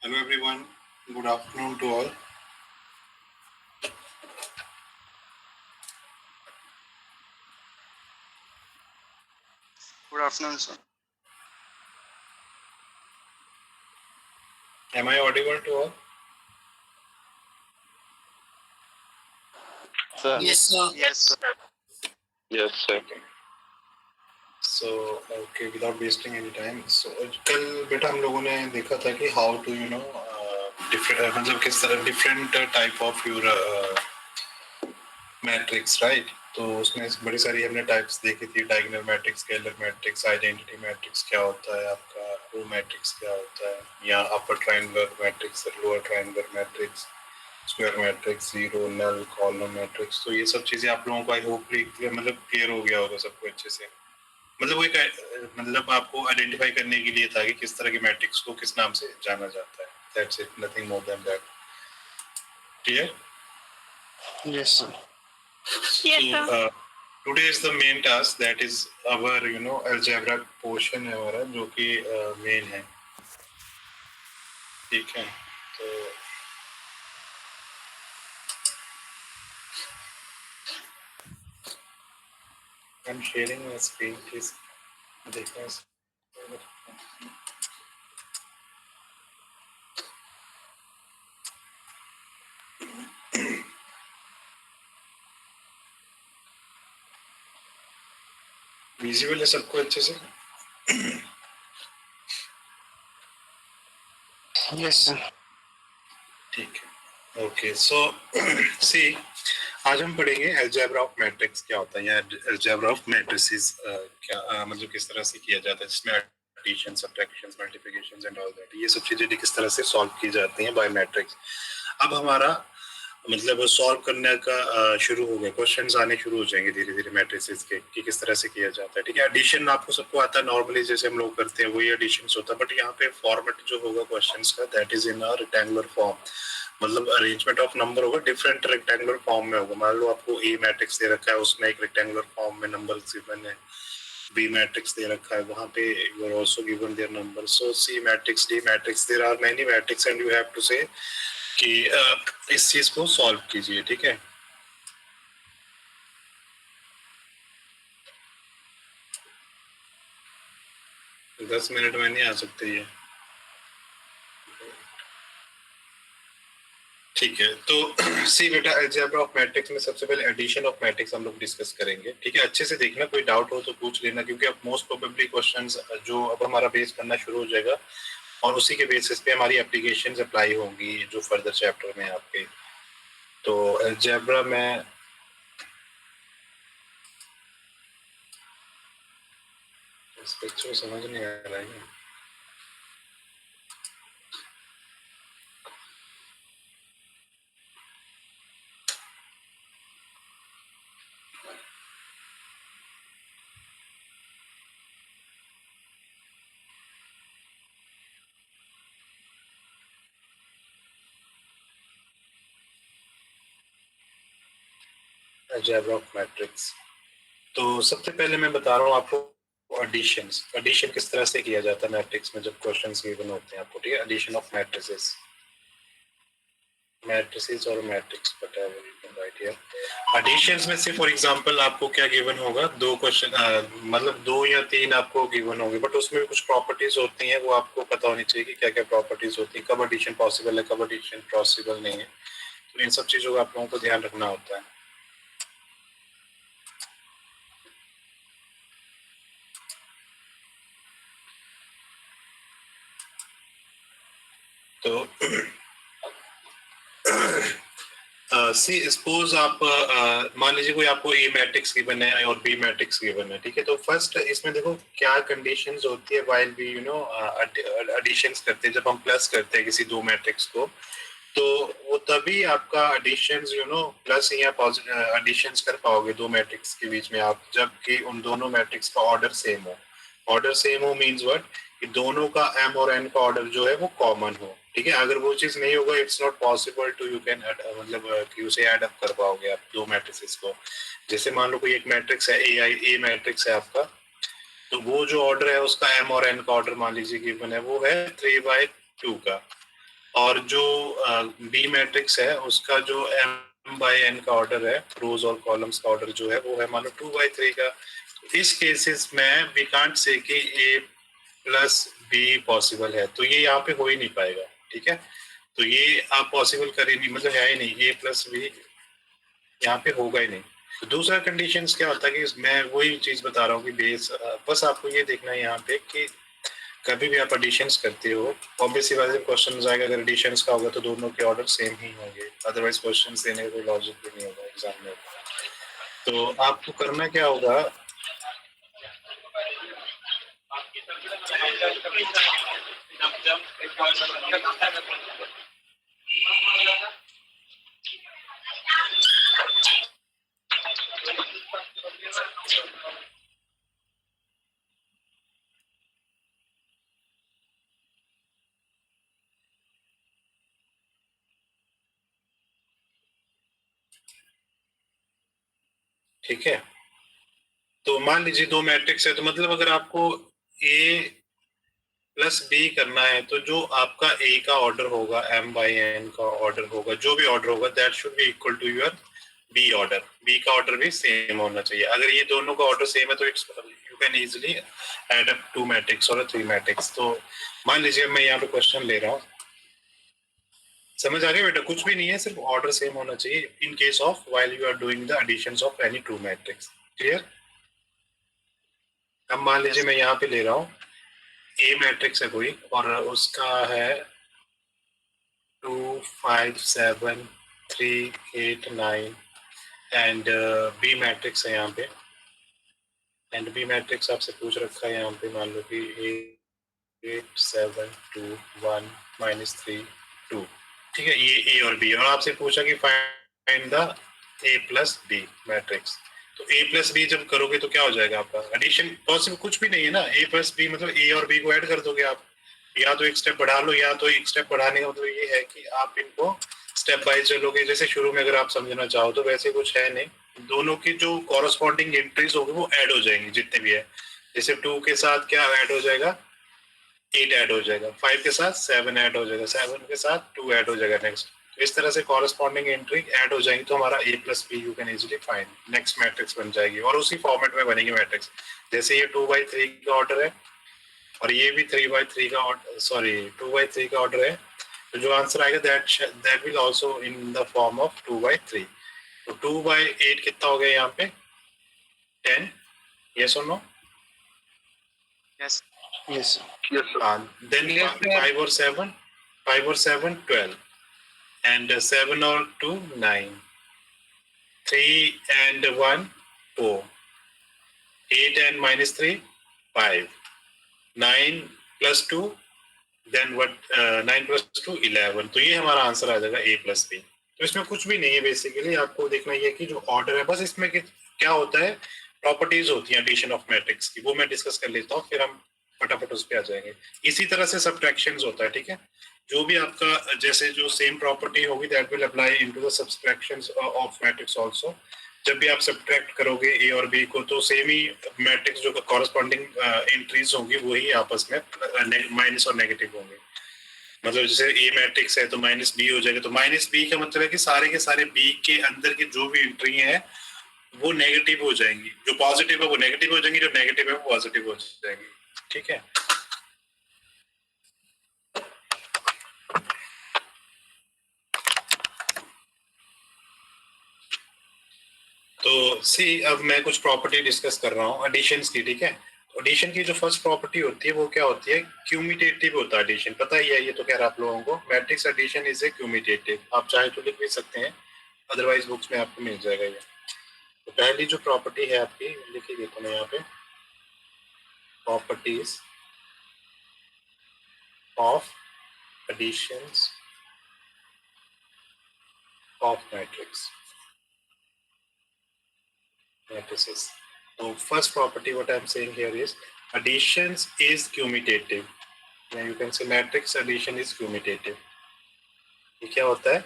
Hello everyone, good afternoon to all. Good afternoon, sir. Am I audible to all? Sir. Yes, sir. Yes, sir. Yes, sir. So okay, without wasting any time. So कल बेटा हम लोगों ने देखा था कि how to different मतलब किस तरह different type of your matrix, right? तो उसमें बड़ी सारी हमने टाइप्स देखी थी, diagonal matrix, scalar matrix, identity matrix क्या होता है आपका, रो मैट्रिक्स क्या होता है, या upper triangular matrix, lower triangular matrix, square matrix, zero, null, column matrix. तो ये सब चीजें आप लोगों को आई होप मतलब क्लियर हो गया होगा सबको अच्छे से। मतलब वो एक मतलब आपको आइडेंटिफाई करने के लिए था कि किस तरह के मैट्रिक्स को किस नाम से जाना जाता है। That's it, nothing more than that. Clear? Yes, sir. Yes, sir. Today is the main task, that is our algebra portion है हमारा, जो कि मेन है। ठीक है, तो I'm sharing my screen, please देखना। विजिबल है सबको अच्छे से? Yes, sir. ठीक है, ओके। सो सी, आज हम पढ़ेंगे अलजेब्रा ऑफ मैट्रिक्स क्या होता है, या अलजेब्रा ऑफ मैट्रिसेस क्या मतलब किस तरह से किया जाता है, जिसमें addition, subtraction, multiplication and all that, ये सब चीजें किस तरह से सॉल्व की जाती हैं बाय मैट्रिक्स। अब हमारा मतलब सॉल्व करने का शुरू हो गया, क्वेश्चंस आने शुरू हो जाएंगे धीरे धीरे मैट्रिसेस के कि किस तरह से किया जाता है। ठीक है, एडिशन आपको सबको आता है नॉर्मली, जैसे हम लोग करते हैं वही एडिशन होता है, बट यहाँ पे फॉर्मेट जो होगा क्वेश्चंस का, that is in a rectangular form. मतलब अरेंजमेंट ऑफ नंबर होगा डिफरेंट रेक्टेंगुलर फॉर्म में होगा। मान लो आपको ए मैट्रिक्स दे रखा है, उसमें एक रेक्टेंगुलर फॉर्म में नंबर गिवन है, बी मैट्रिक्स दे रखा है, वहां पे you are also given their number, so C matrix, D matrix, there are many matrix and you have to say कि इस चीज को सॉल्व कीजिए। ठीक है, तो 10 मिनट में नहीं आ सकते ये। ठीक है, तो सी बेटा, अलजेब्रा ऑफ मैट्रिक्स में सबसे पहले एडिशन ऑफ मैट्रिक्स हम लोग डिस्कस करेंगे। ठीक है, अच्छे से देखना, कोई डाउट हो तो पूछ लेना, क्योंकि अब मोस्ट प्रोबेबली क्वेश्चंस जो अब हमारा बेस करना शुरू हो जाएगा और उसी के बेसिस पे हमारी एप्लीकेशंस अप्लाई होंगी जो फर्दर चैप्टर में आपके। तो अलजेब्रा में इस पिक्चर समझ नहीं आ रहा है। अलजेब्रा ऑफ मैट्रिक्स, तो सबसे पहले मैं बता रहा हूँ आपको एडिशन किस तरह से किया जाता है मैट्रिक्स में जब क्वेश्चंस गिवन होते हैं आपको। ठीक है, एडिशन ऑफ मैट्रिसेस और matrix, whatever you can write here. Additions में से फॉर एग्जांपल आपको क्या गिवन होगा, दो क्वेश्चन मतलब दो या तीन आपको गिवन होंगे, बट उसमें कुछ प्रॉपर्टीज होती हैं, वो आपको पता होनी चाहिए कि क्या क्या प्रॉपर्टीज होती है, कब एडिशन पॉसिबल है, कब एडिशन पॉसिबल नहीं है। तो इन सब चीजों का आप लोगों को ध्यान रखना होता है। तो सी सपोज आप मान लीजिए कोई आपको ए मैट्रिक्स गिवन है और बी मैट्रिक्स गिवन है। ठीक है, तो फर्स्ट इसमें देखो क्या कंडीशंस होती है व्हाइल वी एडिशंस करते हैं, जब हम प्लस करते हैं किसी दो मैट्रिक्स को, तो वो तभी आपका एडिशंस प्लस या एडिशंस कर पाओगे दो मैट्रिक्स के बीच में आप, जबकि उन दोनों मैट्रिक्स का ऑर्डर सेम हो। ऑर्डर सेम हो मींस व्हाट, कि दोनों का एम और एन का ऑर्डर जो है वो कॉमन हो। ठीक है, अगर वो चीज नहीं होगा, it's not possible to you can मतलब कि उसे ऐड अप कर पाओगे आप दो मैट्रिसेस को। जैसे मान लो कोई एक मैट्रिक्स है, ए मैट्रिक्स है आपका, तो वो जो ऑर्डर है उसका एम और एन का ऑर्डर मान लीजिए गिवन है, वो है 3/2 का। और जो बी मैट्रिक्स है उसका जो m by n का ऑर्डर है, रोज और कॉलम्स का ऑर्डर जो है वो है मान लो 2/3 का। इस केसेस में वी कांट से कि a प्लस बी पॉसिबल है, तो ये यहाँ पे हो ही नहीं पाएगा, ठीक है। तो ये आप पॉसिबल कर ही नहीं, मतलब है ही नहीं, a प्लस बी यहाँ पे होगा ही नहीं। तो दूसरा कंडीशंस क्या होता है कि मैं वही चीज बता रहा हूँ कि बेस, बस आपको ये देखना है यहाँ पे कि कभी भी आप एडिशंस करते हो, ऑब्वियसली बात है क्वेश्चन आएगा, अगर एडिशंस का होगा तो दोनों के ऑर्डर सेम ही होंगे, अदरवाइज क्वेश्चन देने का कोई लॉजिक भी नहीं होगा एग्जाम में। तो आपको करना क्या होगा, ठीक है। तो मान लीजिए दो मैट्रिक्स है, तो मतलब अगर आपको ए प्लस बी करना है तो जो आपका ए का ऑर्डर होगा, m by n का ऑर्डर होगा, जो भी ऑर्डर होगा that should be equal to your B order. B का ऑर्डर भी सेम होना चाहिए। अगर ये दोनों का ऑर्डर सेम है तो it's you can easily add up 2 matrix और 3 मैट्रिक्स। तो मान लीजिए मैं यहाँ पे क्वेश्चन ले रहा हूँ, समझ आ गया बेटा? कुछ भी नहीं है, सिर्फ ऑर्डर सेम होना चाहिए in case of while you are doing the additions of any 2 matrix. Clear? अब मान लीजिए मैं यहाँ पे ले रहा हूँ ए मैट्रिक्स है कोई और उसका है 2 5 7 3 8 9 एंड बी मैट्रिक्स है यहाँ पे, एंड बी मैट्रिक्स आपसे पूछ रखा है यहाँ पे मान लो कि 8 7 2 1 -3 2, ठीक है, ये ए और बी, और आपसे पूछा कि find the A plus B matrix. तो ए प्लस बी जब करोगे तो क्या हो जाएगा आपका एडिशन? पॉसिबल कुछ भी नहीं है ना, ए प्लस बी मतलब ए और बी को ऐड कर दोगे आप, या तो एक स्टेप बढ़ा लो, या तो एक स्टेप बढ़ाने का मतलब ये है कि आप इनको स्टेप बाय चलोगे, जैसे शुरू में अगर आप समझना चाहो तो वैसे कुछ है नहीं, दोनों की जो कॉरस्पॉन्डिंग एंट्रीज होगी वो ऐड हो जाएंगी जितने भी है। जैसे 2 के साथ क्या ऐड हो जाएगा, 8 ऐड हो जाएगा, 5 के साथ 7 ऐड हो जाएगा, 7 के साथ 2 ऐड हो जाएगा नेक्स्ट। इस तरह से कॉरस्पॉन्डिंग एंट्री ऐड हो जाएंगी तो हमारा a plus B you can easily find, next matrix बन जाएगी और उसी फॉर्मेट में बनेगी मैट्रिक्स। जैसे ये 2/3 का ऑर्डर है और ये भी 3/3 का ऑर्डर, सॉरी 2/3 का ऑर्डर है, तो जो आंसर आएगा that will also in the form of 2/3। तो 2/8 कितना हो गया यहाँ पे 10, यस और no? Yes. Yes, sir. Yes, sir. Then Yes, sir. 5 or 7 12, and 7 or 2 9, 3 and 1 4, 8 and -3 5, 9 plus 2, then what 9 plus 2 11। तो ये हमारा आंसर आ जाएगा a प्लस बी। तो इसमें कुछ भी नहीं है, बेसिकली आपको देखना ये कि जो ऑर्डर है बस इसमें क्या होता है, प्रॉपर्टीज होती हैं एडिशन ऑफ मैट्रिक्स की, वो मैं डिस्कस कर लेता हूँ फिर हम फटाफट उस पे आ जाएंगे। इसी तरह से सब्ट्रैक्शंस होता है, ठीक है, जो भी आपका जैसे जो सेम प्रॉपर्टी होगी that will apply into the subtractions of matrix also. जब भी आप सब्ट्रैक्ट करोगे ए और बी को तो सेम ही मैट्रिक्स जो कॉरस्पॉन्डिंग एंट्रीज होंगी वही आपस में माइनस और नेगेटिव होंगे। मतलब जैसे ए मैट्रिक्स है तो -b हो जाएगा, तो -b का मतलब है कि सारे के सारे b के अंदर की जो भी एंट्री है वो नेगेटिव हो जाएंगी, जो पॉजिटिव है वो नेगेटिव हो जाएंगी, जो नेगेटिव है वो पॉजिटिव हो जाएंगी, ठीक है। तो सी अब मैं कुछ प्रॉपर्टी डिस्कस कर रहा हूँ एडिशंस की, ठीक है। एडिशन की जो फर्स्ट प्रॉपर्टी होती है वो क्या होती है, क्यूमिटेटिव होता है एडिशन, पता ही है ये तो खैर आप लोगों को। मैट्रिक्स एडिशन इज ए क्यूमिटेटिव, आप चाहे तो लिख भी सकते हैं, अदरवाइज बुक्स में आपको मिल जाएगा ये। तो पहली जो प्रॉपर्टी है आपकी लिखी देता मैं यहाँ पे, properties of additions of matrix matrices. So first property what I am saying here is additions is commutative. Now you can say matrix addition is commutative. ये क्या होता है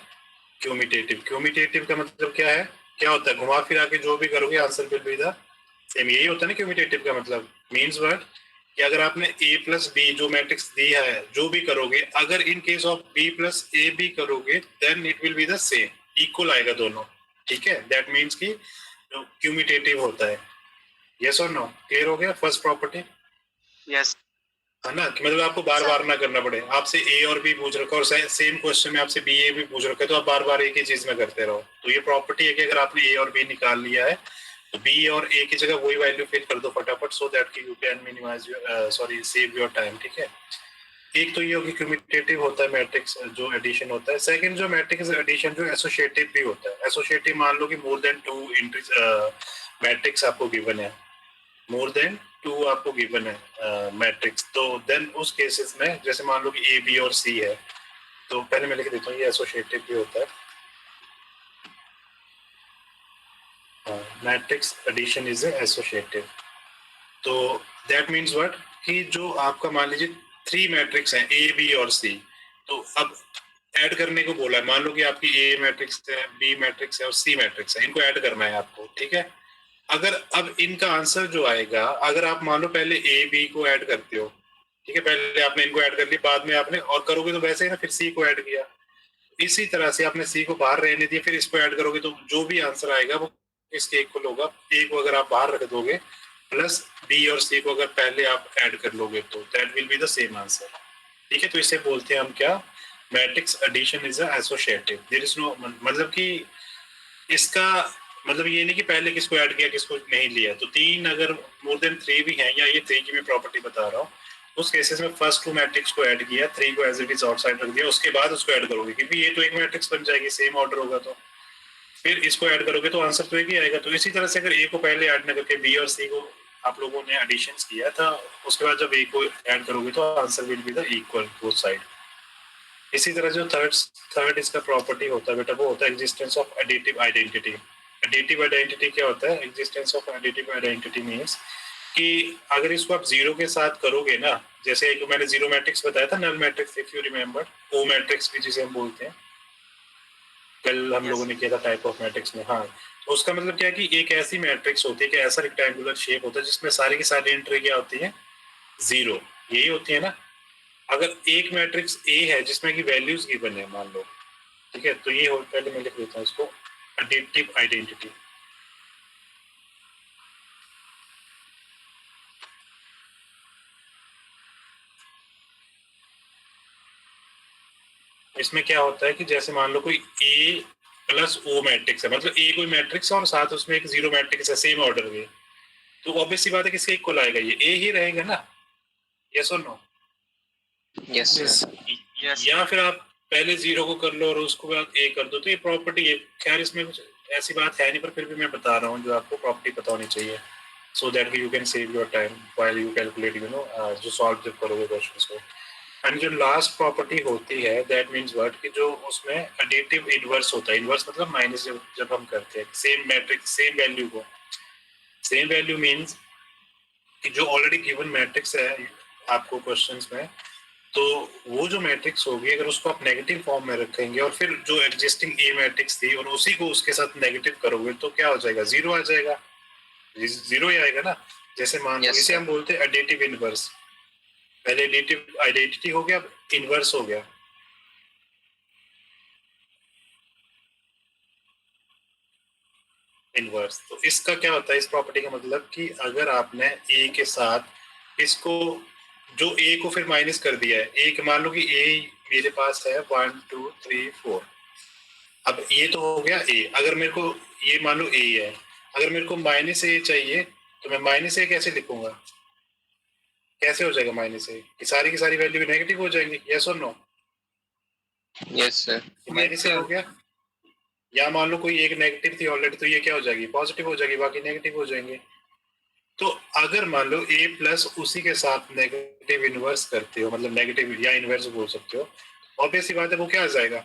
commutative? Commutative का मतलब क्या है, क्या होता है, घुमा फिरा के जो भी करोगे answer will be the same, यही होता है ना commutative का मतलब, means what कि अगर आपने a प्लस बी जो मैट्रिक्स दिया है जो भी करोगे, अगर in case of b plus A भी करोगे then it will be the same, equal आएगा दोनों, ठीक है। दैट मीन्स कि क्यूमिटेटिव होता है। यस और नो, क्लियर हो गया फर्स्ट प्रॉपर्टी? Yes. है ना, कि मतलब आपको बार बार ना करना पड़े, आपसे ए और बी पूछ रखा है और सेम क्वेश्चन में आपसे बी ए भी पूछ रखा है, तो आप बार बार एक ही चीज में करते रहो। तो ये प्रॉपर्टी है कि अगर आपने ए और बी निकाल लिया है तो बी और ए की जगह वही वैल्यू फिल कर दो फटाफट, सो दैट कि you can minimize your save your time, ठीक है। एक तो ये होगी क्यूमिटेटिव होता है मैट्रिक्स जो एडिशन होता है। सेकंड जो मैट्रिक्स एडिशन जो एसोसिएटिव भी होता है। एसोसिएटिव मान लो कि मोर देन 2 मैट्रिक्स आपको गिवन है, मोर देन 2 आपको गिवन है मैट्रिक्स, तो देन उस केसेस में जैसे मान लो कि ए बी और सी है, तो पहले मैं लिख देता हूँ ये एसोसिएटिव भी होता है। Matrix addition is associative. तो दैट मीन्स व्हाट, कि जो आपका मान लीजिए 3 मैट्रिक्स हैं ए बी और सी, तो अब ऐड करने को बोला है। मान लो कि आपकी ए मैट्रिक्स है, बी मैट्रिक्स है और सी मैट्रिक्स है, इनको ऐड करना है आपको, ठीक है। अगर अब इनका आंसर जो आएगा, अगर आप मान लो पहले ए बी को ऐड करते हो, ठीक है, पहले आपने इनको ऐड कर लिया, बाद में आपने और करोगे तो वैसे ही ना, फिर सी को ऐड किया, इसी तरह से आपने सी को बाहर रहने दिया, फिर इसको ऐड करोगे तो जो भी आंसर आएगा वो इसके इक्वल होगा। ए को अगर आप बाहर रख दोगे प्लस बी और सी को अगर पहले आप ऐड कर लोगे तो that will be the same answer, ठीक है। तो इसे बोलते हैं हम क्या, matrix addition is associative. There is no, मतलब कि इसका मतलब ये नहीं कि पहले किसको ऐड किया किसको नहीं लिया। तो 3 अगर मोर देन 3 भी हैं, या ये 3 की मैं प्रॉपर्टी बता रहा हूँ, उस केसेस में फर्स्ट 2 मैट्रिक्स को ऐड किया, 3 को एज इट इज आउटसाइड रख दिया, उसके बाद उसको ऐड करोगे, क्योंकि ये तो एक मैट्रिक्स बन जाएगी, सेम ऑर्डर होगा, तो फिर इसको ऐड करोगे तो आंसर तो एक ही आएगा। तो इसी तरह से अगर ए को पहले ऐड ना करके बी और सी को आप लोगों ने एडिशन किया था, उसके बाद जब ए को ऐड करोगे तो answer will be the equal both side. इसी तरह जो थर्ड इसका प्रॉपर्टी होता है बेटा, वो होता है existence of additive identity. Additive identity क्या होता है? Existence of additive identity means कि अगर इसको आप जीरो के साथ करोगे ना, जैसे एक मैंने जीरो मैट्रिक्स बताया था, null matrix, if you remember, O matrix भी जिसे हम बोलते हैं, कल हम लोगों ने किया था टाइप ऑफ मैट्रिक्स में। हाँ, तो उसका मतलब क्या है कि एक ऐसी मैट्रिक्स होती है कि ऐसा रेक्टेंगुलर शेप होता है जिसमें सारी की सारी एंट्री क्या होती है, जीरो, यही होती है ना। अगर एक मैट्रिक्स ए है जिसमें की वैल्यूज गिवन है मान लो, ठीक है, तो ये हो, पहले मैं लिख देता हूँ इसको, एडिटिव आइडेंटिटी। इसमें क्या होता है कि जैसे मान लो कोई ए प्लस ओ मैट्रिक्स है, मतलब ए कोई मैट्रिक्स और साथ उसमें एक जीरो मैट्रिक्स है सेम ऑर्डर में, तो ऑब्वियस सी बात है किसके इक्वल आएगा, ये ए ही रहेगा ना। यस और नो? Yes. Yes. या फिर आप पहले जीरो को कर लो और उसको बाद ए कर दो, तो ये प्रॉपर्टी है। खैर इसमें कुछ ऐसी बात है नहीं, पर फिर भी मैं बता रहा हूँ जो आपको प्रॉपर्टी पता होनी चाहिए, so that you can save your time while you calculate, you know, जो सॉल्व जब करोगे क्वेश्चंस को। एंड जो लास्ट प्रॉपर्टी होती है दैट मीन्स व्हाट, कि जो उसमें एडिटिव इनवर्स होता है। इनवर्स मतलब माइनस, जब हम करते हैं सेम मैट्रिक्स सेम वैल्यू को, सेम वैल्यू मीन्स कि जो ऑलरेडी गिवन मैट्रिक्स है आपको क्वेश्चंस में, तो वो जो मैट्रिक्स होगी अगर उसको आप नेगेटिव फॉर्म में रखेंगे और फिर जो एग्जिस्टिंग ए मैट्रिक्स थी और उसी को उसके साथ नेगेटिव करोगे तो क्या हो जाएगा, जीरो आ जाएगा, जीरो ही आएगा ना। जैसे मान लो Yes, इसे sir. हम बोलते हैं एडिटिव इनवर्स। पहले एडिटिव आइडेंटिटी हो गया, अब इनवर्स हो गया। इनवर्स, तो इसका क्या होता है इस प्रॉपर्टी का मतलब, कि अगर आपने ए के साथ इसको, जो ए को फिर माइनस कर दिया है, ए के मान लो कि ए मेरे पास है 1 2 3 4, अब ये तो हो गया ए। अगर मेरे को ये मान लो ए है, अगर मेरे को माइनस ए चाहिए तो मैं माइनस ए कैसे लिखूंगा, कैसे हो जाएगा माइनस ए, कि सारी की सारी वैल्यू नेगेटिव हो जाएंगी। यस और नो? Yes, sir. माइनस ए हो गया, या मान लो कोई एक नेगेटिव थी ऑलरेडी, तो ये क्या हो जाएगी, पॉजिटिव हो जाएगी, बाकी नेगेटिव हो जाएंगे। तो अगर मान लो ए प्लस उसी के साथ नेगेटिव इनवर्स करते हो, मतलब नेगेटिव या इनवर्स बोल सकते हो, ऑब्वियस सी बात है वो क्या आ जाएगा,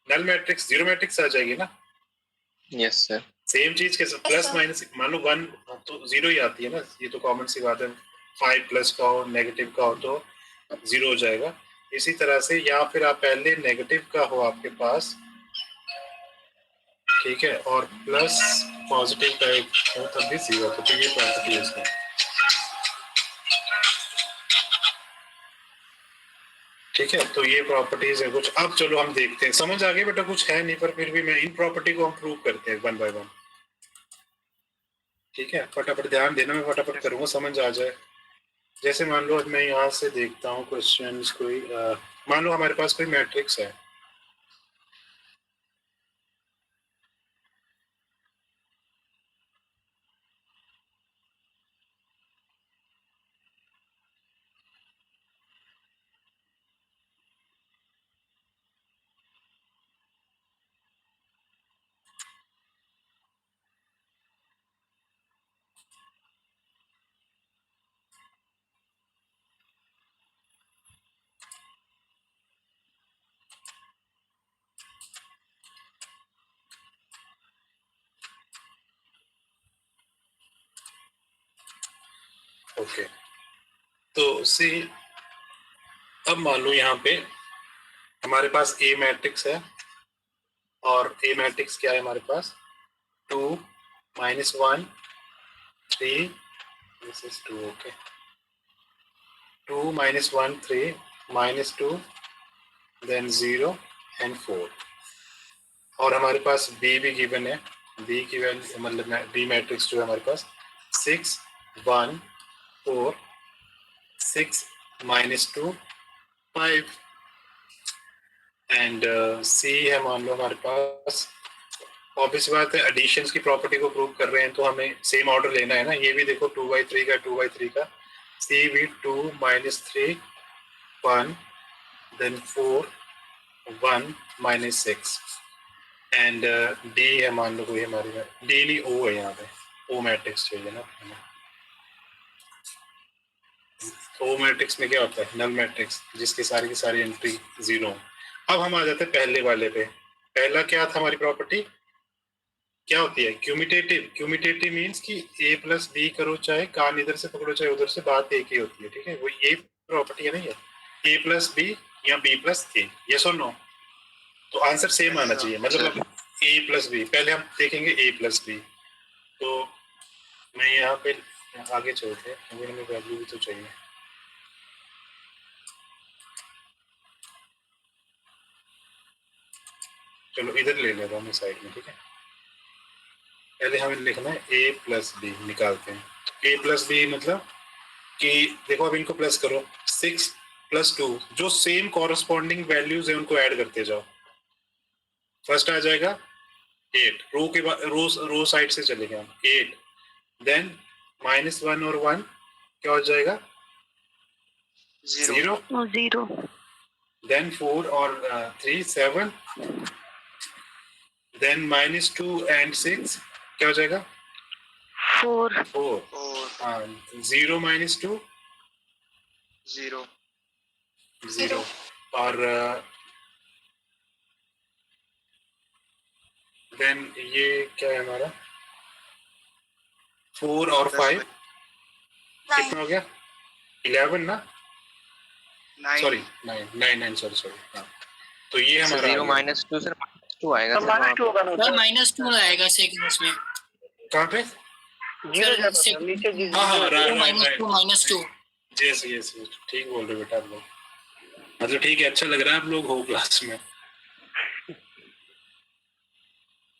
नल मैट्रिक्स, जीरो मैट्रिक्स आ जाएगी ना। Yes, sir. सेम चीज के प्लस माइनस, मान लो 1 तो जीरो ही आती है ना, ये तो कॉमन सी बात है। 5 प्लस का हो नेगेटिव का हो तो जीरो हो जाएगा। इसी तरह से, या फिर आप पहले नेगेटिव का हो आपके पास, ठीक है, और प्लस पॉजिटिव का एक हो तब भी जीरो, तो ये प्रॉपर्टी है इसमें। ठीक है, तो ये प्रॉपर्टीज है कुछ। अब चलो हम देखते हैं, समझ आ गई बेटा, कुछ है नहीं पर फिर भी मैं इन प्रॉपर्टी को हम प्रूव करते हैं वन बाय वन। ठीक है, फटाफट ध्यान देना, मैं फटाफट करूंगा, समझ आ जाए। जैसे मान लो मैं यहाँ से देखता हूँ क्वेश्चन कोई, मान लो हमारे पास कोई मैट्रिक्स है, ओके। तो सी, अब मान लो यहाँ पे हमारे पास ए मैट्रिक्स है, और ए मैट्रिक्स क्या है हमारे पास, 2 -1 3, this is 2, okay, 2 -1 3 -2 then 0 and 4। और हमारे पास बी भी गिवन है, बी की वैल्यू मतलब बी मैट्रिक्स जो है हमारे पास 6 1 4 6 -2 5 एंड सी है मान लो हमारे पास। ऑब्वियस बात है, एडिशंस की प्रॉपर्टी को प्रूव कर रहे हैं तो हमें सेम ऑर्डर लेना है ना। ये भी देखो 2/3 का 2/3 का, सी भी 2 -3 1 देन 4 1 -6 एंड डी है मान लो कोई हमारी, डी नहीं ओ है, यहाँ पे ओ मैट्रिक्स चाहिए ना। ओ मैट्रिक्स में क्या होता है, नल मैट्रिक्स, जिसकी की सारी एंट्री 0। अब हम आ जाते हैं पहले वाले पे। पहला क्या था हमारी प्रॉपर्टी, क्या होती है, क्यूमिटेटिव। क्यूमिटेटिव मीन्स कि ए प्लस बी करो, चाहे कान इधर से पकड़ो चाहे उधर से, बात एक ही होती है। ठीक है, वो ये प्रॉपर्टी है ना, ये ए प्लस बी या बी प्लस ए, यस और नो। तो आंसर सेम आना चाहिए, मतलब ए प्लस बी। पहले हम देखेंगे ए प्लस बी, तो मैं यहाँ पे आगे चलते हैं, अभी हमें वैल्यू भी तो चाहिए। चलो इधर ले लेता हूँ मैं साइड में, ठीक है। पहले हमें लिखना है ए प्लस बी, निकालते हैं। ए प्लस बी मतलब कि देखो अब इनको प्लस करो, 6 + 2, जो सेम कॉरस्पॉन्डिंग वैल्यूज है उनको ऐड करते जाओ। फर्स्ट आ जाएगा 8, रो के बाद रो साइड से चलेंगे हम, 8 देन -1 और 1 क्या हो जाएगा, 0 0 देन 4 और 3 7 देन -2 एंड 6 क्या हो जाएगा, 4 हाँ, 0 -2 0 0 और देन ये क्या है हमारा, 4 और 5 कितना हो गया, 11 ना, सॉरी 9 सॉरी हाँ। तो ये हमारा 0 -2 सर, -2 आएगा सर, -2 होगा ना सर -2 आएगा सेकंड्स में। कहाँ पे, सर नीचे हाँ राइट -2 यस यस, ठीक बोल रहे बेटा आप लोग, मतलब ठीक है, अच्छा लग रहा है आप लोग हो क्लास में।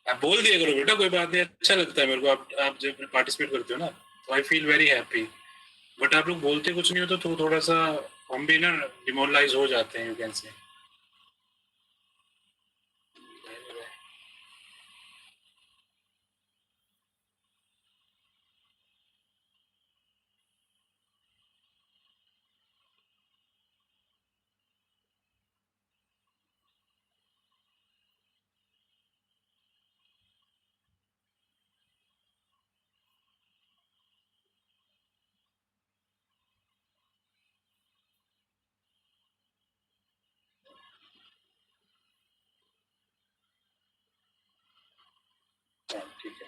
आप बोल दिया करो बेटा, कोई बात नहीं, अच्छा लगता है मेरे को, आप जब पार्टिसिपेट करते हो ना, तो I feel very happy. But आप लोग बोलते कुछ नहीं हो तो थोड़ा सा हम भी ना डिमोरलाइज हो जाते हैं, यू कैन से। ठीक है,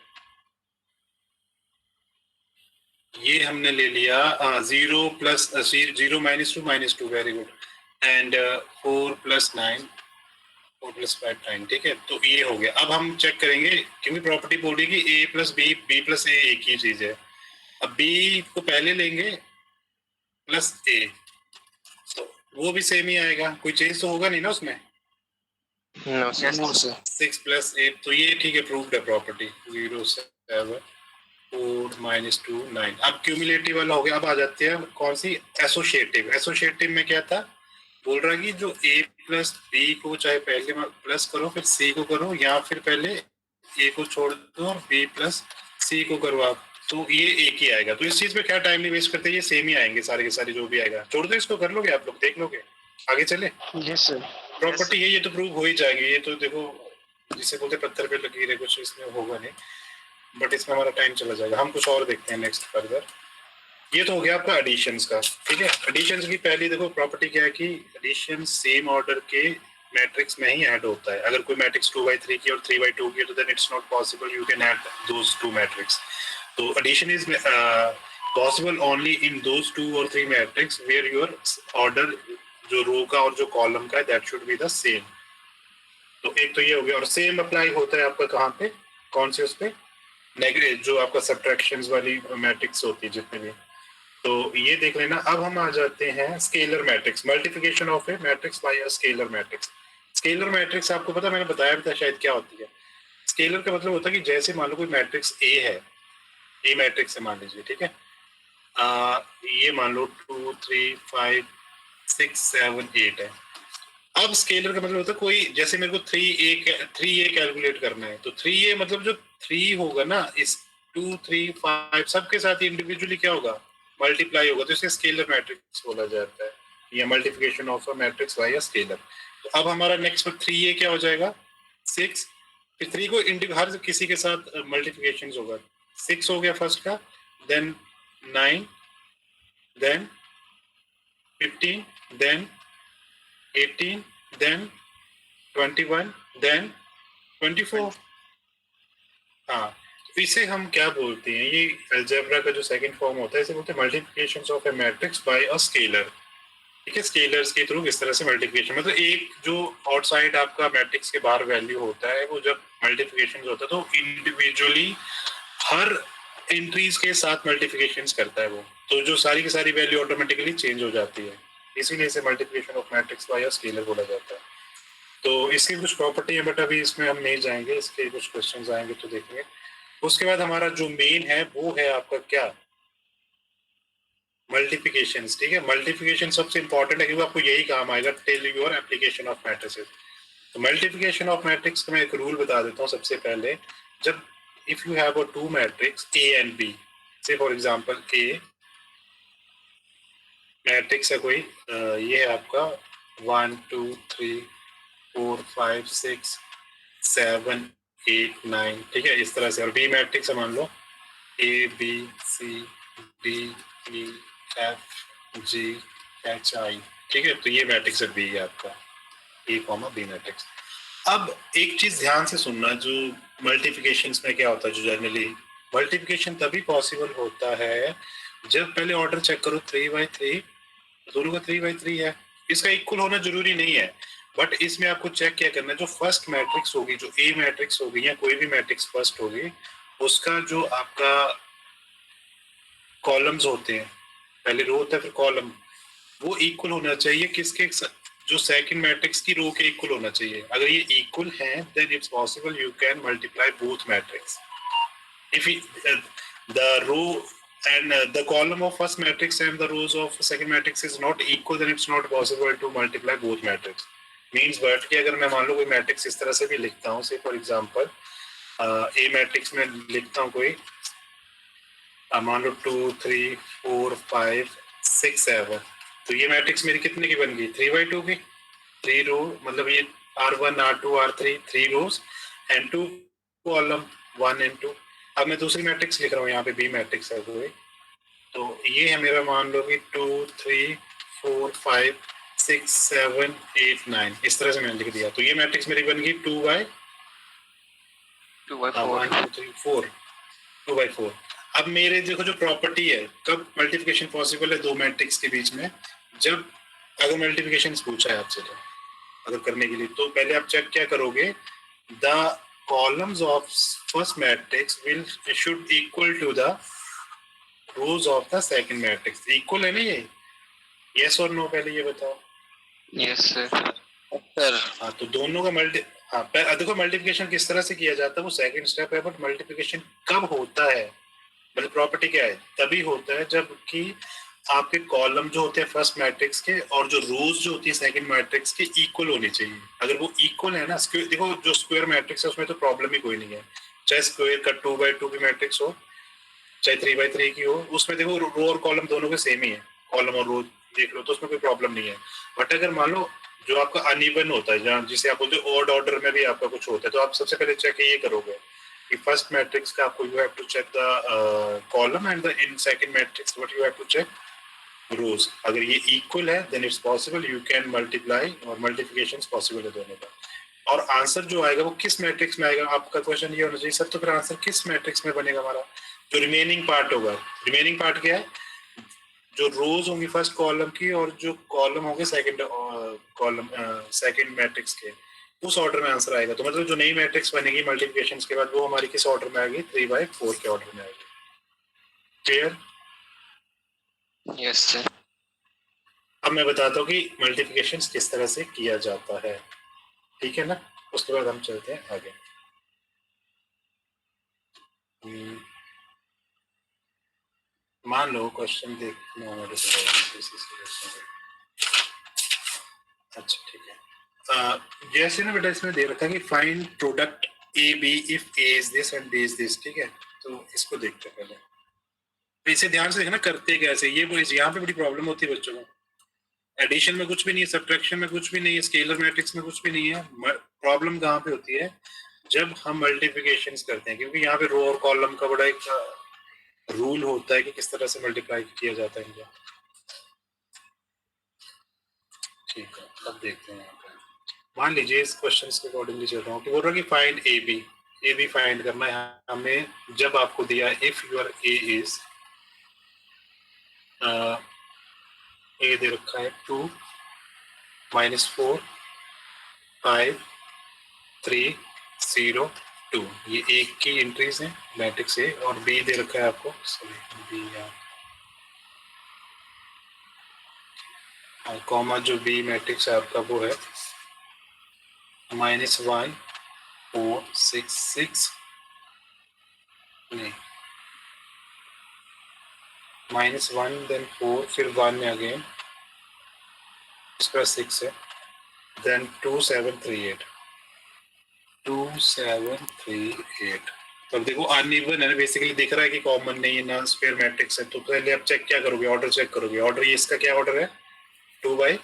ये हमने ले लिया 0 + 0 -2 वेरी गुड, एंड 4 + 9 4 + 5 9, ठीक है। तो ये हो गया। अब हम चेक करेंगे, क्योंकि प्रॉपर्टी बोल रही है कि a + b b + a एक ही चीज है। अब b को पहले लेंगे प्लस a, तो वो भी सेम ही आएगा, कोई चेंज तो होगा नहीं ना उसमें। No sir. No sir. 6 + 8 तो ये ठीक है, प्रूव्ड है प्रॉपर्टी। 0 7 4 -2 9। अब क्यूमुलेटिव वाला हो गया। अब आ जाते हैं कौन सी, एसोसिएटिव। एसोसिएटिव में क्या था, बोल रहा कि जो a + b को चाहे पहले प्लस करो फिर c को करो, या फिर पहले a को छोड़ दो और b + c को करो आप, तो ये एक ही आएगा। तो इस चीज पे क्या टाइम नहीं वेस्ट करते, ये सेम ही आएंगे सारे के सारे, जो भी आएगा छोड़ दो इसको, कर लोगे आप लोग, देख लोगे। आगे चले। Yes sir. प्रॉपर्टी है ये तो प्रूव हो ही जाएगी। ये तो देखो जिसे बोलते पत्थर पे लकीर है, कुछ इसमें होगा नहीं, बट इसमें हमारा टाइम चला जाएगा। हम कुछ और देखते हैं नेक्स्ट फर्दर। ये तो हो गया आपका एडिशंस का, ठीक है। एडिशंस की पहली देखो प्रॉपर्टी क्या है कि एडिशन सेम ऑर्डर के मैट्रिक्स में ही ऐड होता है। अगर कोई मैट्रिक्स 2/3 की और 3/2 की है तो then it's not possible you can add those two matrix. तो addition is possible only in those 2 और 3 मैट्रिक्स वेयर योर ऑर्डर जो रो का और जो कॉलम का है that should B the same. तो एक तो ये हो गया। और सेम अप्लाई होता है आपका कहाँ पे, कौन से उस पे, नेगेटिव जो आपका सब्ट्रैक्शंस वाली मैट्रिक्स होती है जितने भी। तो ये देख लेना। अब हम आ जाते हैं scalar matrix, multiplication of A matrix bye a scalar matrix. Scalar matrix आपको पता, मैंने बताया भी था शायद क्या होती है। स्केलर का मतलब होता है कि जैसे मान लो कोई मैट्रिक्स ए है, ए मैट्रिक्स है मान लीजिए, ठीक है। ये मान लो 2 3 5 6 7 8 है। अब स्केलर का मतलब होता है कोई, जैसे मेरे को 3a कैलकुलेट करना है, तो 3a मतलब जो 3 होगा ना, इस 2 3 5 सबके साथ इंडिविजुअली क्या होगा, मल्टीप्लाई होगा, तो इसे स्केलर मैट्रिक्स बोला जाता है, या multiplication of a matrix bye a scalar. तो अब हमारा नेक्स्ट 3a क्या हो जाएगा, 6। फिर 3 को हर किसी के साथ मल्टीप्लिकेशन होगा। 6 हो गया फर्स्ट का, then 9, then 15, then 18, then 21, then 24। हाँ, तो इसे हम क्या बोलते हैं, ये अलजेब्रा का जो सेकंड फॉर्म होता है इसे बोलते हैं multiplication of A matrix bye a scalar. ठीक है, स्केलर्स के थ्रू इस तरह से मल्टीप्लिकेशन, मतलब एक जो आउटसाइड आपका मैट्रिक्स के बाहर वैल्यू होता है, वो जब मल्टीप्लिकेशन होता है तो इंडिविजुअली हर एंट्रीज के साथ मल्टीप्लिकेशन करता है वो, तो जो सारी की सारी वैल्यू ऑटोमेटिकली चेंज हो जाती है, इसीलिए इसे multiplication of matrix bye a scalar बोला जाता है। तो इसकी कुछ प्रॉपर्टी है, बट अभी इसमें हम नहीं जाएंगे, इसके कुछ क्वेश्चंस आएंगे तो देखेंगे। उसके बाद हमारा जो मेन है वो है आपका क्या, मल्टीप्लिकेशन। ठीक है, मल्टीप्लिकेशन सबसे इंपॉर्टेंट है क्योंकि आपको यही काम आएगा till your application of matrices. तो मल्टीप्लिकेशन ऑफ मैट्रिक्स का मैं एक रूल बता देता हूँ सबसे पहले। जब if you have a two matrix A and B, से फॉर एग्जांपल ए मैट्रिक्स है कोई, ये है आपका 1 2 3 4 5 6 7 8 9, ठीक है, इस तरह से। और बी मैट्रिक्स है मान लो A B C D E F G H I, ठीक है, तो ये मैट्रिक्स है बी आपका, ए कॉमा बी मैट्रिक्स। अब एक चीज ध्यान से सुनना, जो मल्टीप्लिकेशंस में क्या होता है, जो जनरली मल्टीप्लिकेशन तभी पॉसिबल होता है जब पहले ऑर्डर चेक करो 3/3, दोनों का 3/3 है, इसका इक्वल होना जरूरी नहीं है, बट इसमें आपको चेक क्या करना है, जो फर्स्ट मैट्रिक्स होगी, जो ए मैट्रिक्स होगी या कोई भी मैट्रिक्स फर्स्ट होगी, उसका जो आपका कॉलम्स होते हैं, पहले रो होता है फिर कॉलम, वो इक्वल होना चाहिए किसके, जो सेकंड मैट्रिक्स की रो के इक्वल होना चाहिए। अगर ये इक्वल है then it's possible you can multiply both matrix. If the row and the column of first matrix and the rows of second matrix is not equal, then it's not possible to multiply both matrix. Means but कि अगर मैं मान लो कोई matrix इस तरह से भी लिखता हूँ, से फॉर एग्जांपल ए मैट्रिक्स में लिखता हूँ कोई, मान लो 2 3 4 5 6 7, तो ये मैट्रिक्स मेरी कितने की बन गई, 3/2 की, 3 रो, मतलब ये R1 R2 R3 3 rose and 2 column 1 and 2। अब मैं दूसरी मैट्रिक्स लिख रहा हूँ यहाँ पे, बी मैट्रिक्स है कोई, तो ये है मेरा, मान लो कि 2 3 4 5 6 7 8 9, इस तरह से मैंने लिख दिया, तो ये मैट्रिक्स मेरी बन गई 2/4 2/4। अब मेरे देखो जो प्रॉपर्टी है, कब मल्टीप्लिकेशन पॉसिबल है दो मैट्रिक्स के बीच में, जब अगर मल्टीप्लिकेशन पूछा है आपसे, तो अगर करने के लिए तो पहले आप चेक क्या करोगे, the columns of first matrix should equal to the rows of the second matrix। equal है ना ये, yes or no, पहले ये बताओ। Yes sir. सर हाँ तो दोनों का देखो मल्टीप्लिकेशन किस तरह से किया जाता है वो सेकंड स्टेप है, बट मल्टीप्लिकेशन कब होता है, मतलब प्रॉपर्टी क्या है, तभी होता है जबकि आपके कॉलम जो होते हैं फर्स्ट मैट्रिक्स के और जो रोज जो होती है सेकंड मैट्रिक्स के इक्वल होनी चाहिए। अगर वो इक्वल है ना, देखो जो स्क्वायर मैट्रिक्स है उसमें तो प्रॉब्लम ही कोई नहीं है, चाहे स्क्वायर का 2x2 की मैट्रिक्स हो चाहे 3x3 की हो, उसमें देखो रो और कॉलम दोनों के सेम ही है, कॉलम और रो देख लो तो उसमें कोई प्रॉब्लम नहीं है। बट अगर मान लो जो आपका अनइवन होता है, जहाँ जिसे आप बोलते हो ऑड ऑर्डर में भी आपका कुछ होता है, तो आप सबसे पहले चेक ये करोगे कि फर्स्ट मैट्रिक्स का आपको you have to check the column and the in second matrix what you have to check rows. अगर ये इक्वल है then it's possible you can multiply, और मल्टीप्लिकेशन पॉसिबल है दोनों का। और आंसर जो आएगा वो किस मैट्रिक्स में आएगा, आपका क्वेश्चन ये होना चाहिए सर तो फिर आंसर किस मैट्रिक्स में बनेगा हमारा, जो रिमेनिंग पार्ट होगा। रिमेनिंग पार्ट क्या है, जो रोज होंगी फर्स्ट कॉलम की और जो कॉलम होंगे सेकंड कॉलम सेकंड मैट्रिक्स के, उस ऑर्डर में आंसर आएगा। तो मतलब जो नई मैट्रिक्स बनेगी मल्टीप्लिकेशन के बाद वो हमारी किस ऑर्डर में आएगी, 3/4 के ऑर्डर में आएगी। क्लियर? Yes sir. अब मैं बताता हूँ कि मल्टीप्लिकेशन किस तरह से किया जाता है, ठीक है ना, उसके बाद हम चलते हैं आगे। मान लो क्वेश्चन देखना हमारे अच्छा ठीक है। जैसे ना बेटा इसमें दे रखा है कि find product A B if A is this and B is this, ठीक है, तो इसको देखते हैं पहले। तो इसे ध्यान से देखना करते कैसे, ये यहाँ पे बड़ी प्रॉब्लम होती है बच्चों को। एडिशन में कुछ भी नहीं है, सब्ट्रैक्शन में कुछ भी नहीं है, स्केलर मैट्रिक्स में कुछ भी नहीं है। प्रॉब्लम कहाँ पे होती है, जब हम मल्टीप्लिकेशंस करते हैं, क्योंकि यहाँ पे रो और कॉलम का बड़ा एक रूल होता है कि किस तरह से मल्टीप्लाई किया जाता है इनका। ठीक है, अब देखते हैं यहाँ पे। मान लीजिए इस क्वेश्चन के अकॉर्डिंगली चल रहा हूँ कि बोल रहा है कि फाइंड ए बी फाइंड करना है हमें। जब आपको दिया if your A is A दे रखा है 2 -4 5 3 0 2, ये एक की एंट्रीज है मैट्रिक्स ए, और बी दे रखा है आपको, सॉरी बी कॉमा जो बी मैट्रिक्स है आपका वो है -1 4 6 6 नहीं -1 देन 4 फिर 1 है अगेन, इसका 6 है, देन 2 7 3 8 2 7 3 8। तो देखो अनइवन है ना, बेसिकली दिख रहा है कि कॉमन नहीं है ना, स्क्वायर मैट्रिक्स है। तो पहले आप चेक क्या करोगे, ऑर्डर चेक करोगे। ऑर्डर ये इसका क्या ऑर्डर है, 3/2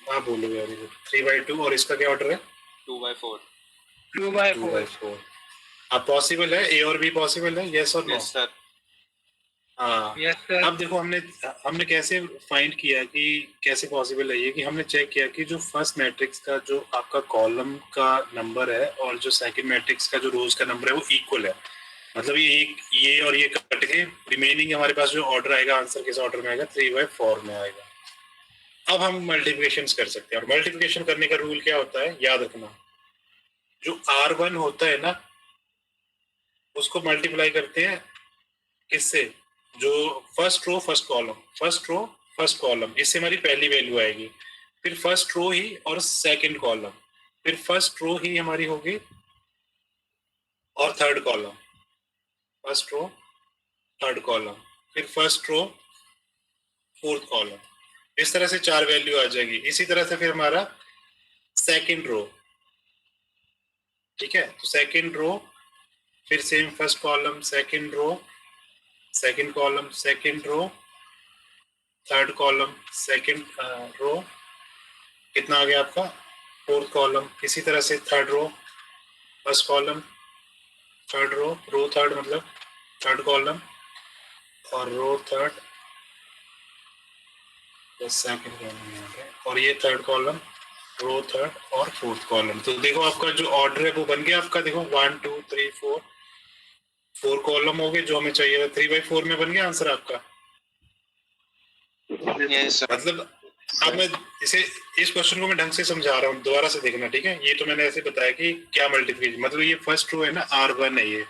हाँ बोलो यार, 3/2, और इसका क्या ऑर्डर है 2/4। 2/4। अब पॉसिबल है ए और बी पॉसिबल है, यस और नो? Yes sir. हाँ यस सर। अब देखो हमने कैसे फाइंड किया कि कैसे पॉसिबल है ये, कि हमने चेक किया कि जो फर्स्ट मैट्रिक्स का जो आपका कॉलम का नंबर है और जो सेकंड मैट्रिक्स का जो रोज का नंबर है वो इक्वल है। मतलब ये और ये कट के रिमेनिंग हमारे पास जो ऑर्डर आएगा, आंसर किस ऑर्डर में आएगा, 3/4 में आएगा। अब हम मल्टीप्लिकेशन कर सकते हैं, और मल्टीप्लिकेशन करने का रूल क्या होता है याद रखना, जो R1 होता है ना उसको मल्टीप्लाई करते हैं किससे, जो first row first column, first row first column, इससे हमारी पहली वैल्यू आएगी। फिर फर्स्ट रो ही और सेकंड कॉलम, फिर फर्स्ट रो ही हमारी होगी और third column, first row third column, फिर फर्स्ट रो फोर्थ कॉलम, इस तरह से 4 वैल्यू आ जाएगी। इसी तरह से फिर हमारा सेकंड रो, ठीक है, तो सेकंड रो फिर same first column second row second column second row third column second row, कितना आ गया आपका फोर्थ कॉलम। इसी तरह से third row first column third row third मतलब थर्ड कॉलम, और रो थर्ड सेकंड कॉलम, और ये थर्ड कॉलम रो थर्ड और फोर्थ कॉलम। तो देखो आपका जो ऑर्डर है वो बन गया आपका, देखो 1 2 3 4 कॉलम हो गए जो हमें चाहिए था। 3/4 में बन गया आंसर आपका। Yes sir. मतलब अब मैं इस क्वेश्चन को मैं ढंग से समझा रहा हूँ, दोबारा से देखना, ठीक है। ये तो मैंने ऐसे बताया कि क्या मल्टीप्लिकेशन, मतलब ये फर्स्ट रो है ना R1 है ये,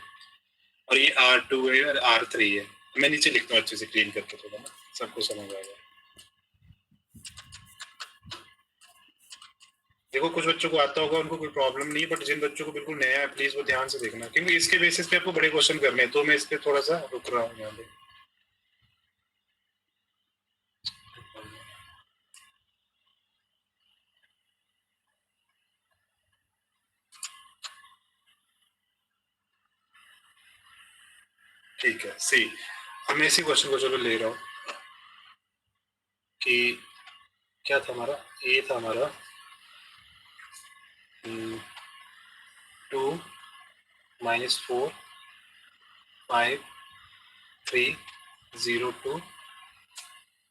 और ये R2 है और R3 है। मैं नीचे लिखता हूँ अच्छे से क्लीन करके थोड़ा ना। सबको समझ आ गया। देखो कुछ बच्चों को आता होगा, उनको कोई प्रॉब्लम नहीं, बट जिन बच्चों को बिल्कुल नया है प्लीज वो ध्यान से देखना, क्योंकि इसके बेसिस पे आपको बड़े क्वेश्चन करने हैं, तो मैं इस पे थोड़ा सा रुक रहा हूँ यहाँ पे। ठीक है, सी अब मैं इसी क्वेश्चन को चलो ले रहा हूँ कि क्या था हमारा, ए था हमारा 2 -4 5 3 0 2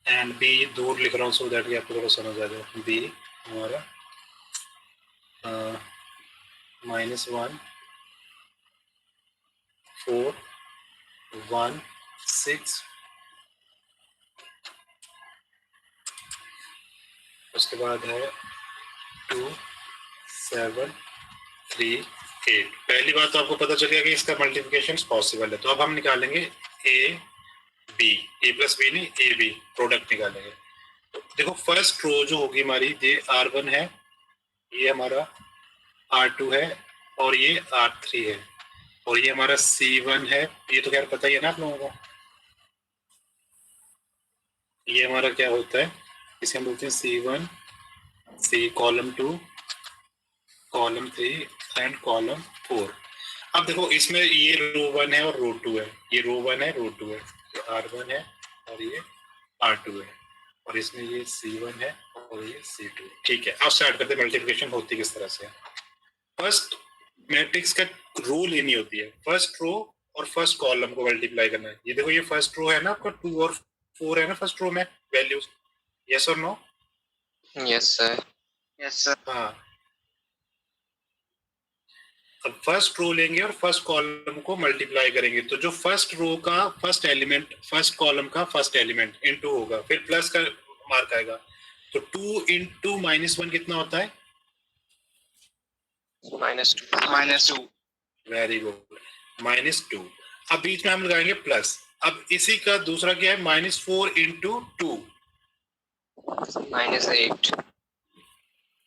एंड बी दूर लिख रहा हूँ सो दैट कि आपको थोड़ा समझ आ जाए। बी हमारा -1 4 1 6, उसके बाद है 2 7 3 8। पहली बात तो आपको पता चल गया कि इसका मल्टीप्लिकेशन पॉसिबल है, तो अब हम निकालेंगे A B, A plus B नहीं, ए बी प्रोडक्ट निकालेंगे। तो देखो फर्स्ट रो जो होगी हमारी, ये R1 है, ये हमारा R2 है, और ये R3 है, और ये हमारा C1 है, ये तो खैर पता ही है ना आप लोगों को। ये हमारा क्या होता है, इसे हम बोलते हैं C1, C column 2, column 3 and column 4। अब देखो इसमें ये रो 1 है और रो 2 है, ये रो 1 है, रो 2 है, तो R1 है और ये R2 है, और इसमें ये C1 है और ये C2 है। ठीक है, अब स्टार्ट करते हैं मल्टीप्लिकेशन होती किस तरह से। फर्स्ट मैट्रिक्स का रो लेनी होती है, फर्स्ट रो और फर्स्ट कॉलम को मल्टीप्लाई करना है। ये देखो ये फर्स्ट रो है ना आपका, 2 और 4 है ना फर्स्ट रो में वैल्यूज, यस और no? Yes sir. Yes sir. हाँ, अब फर्स्ट रो लेंगे और फर्स्ट कॉलम को मल्टीप्लाई करेंगे, तो जो फर्स्ट रो का फर्स्ट एलिमेंट, फर्स्ट कॉलम का फर्स्ट एलिमेंट इनटू होगा, फिर प्लस का मार्क आएगा, तो 2 इंटू -1 कितना होता है? -2। Very good, -2। अब बीच में हम लगाएंगे प्लस। अब इसी का दूसरा क्या है, -4 इंटू 2, -8।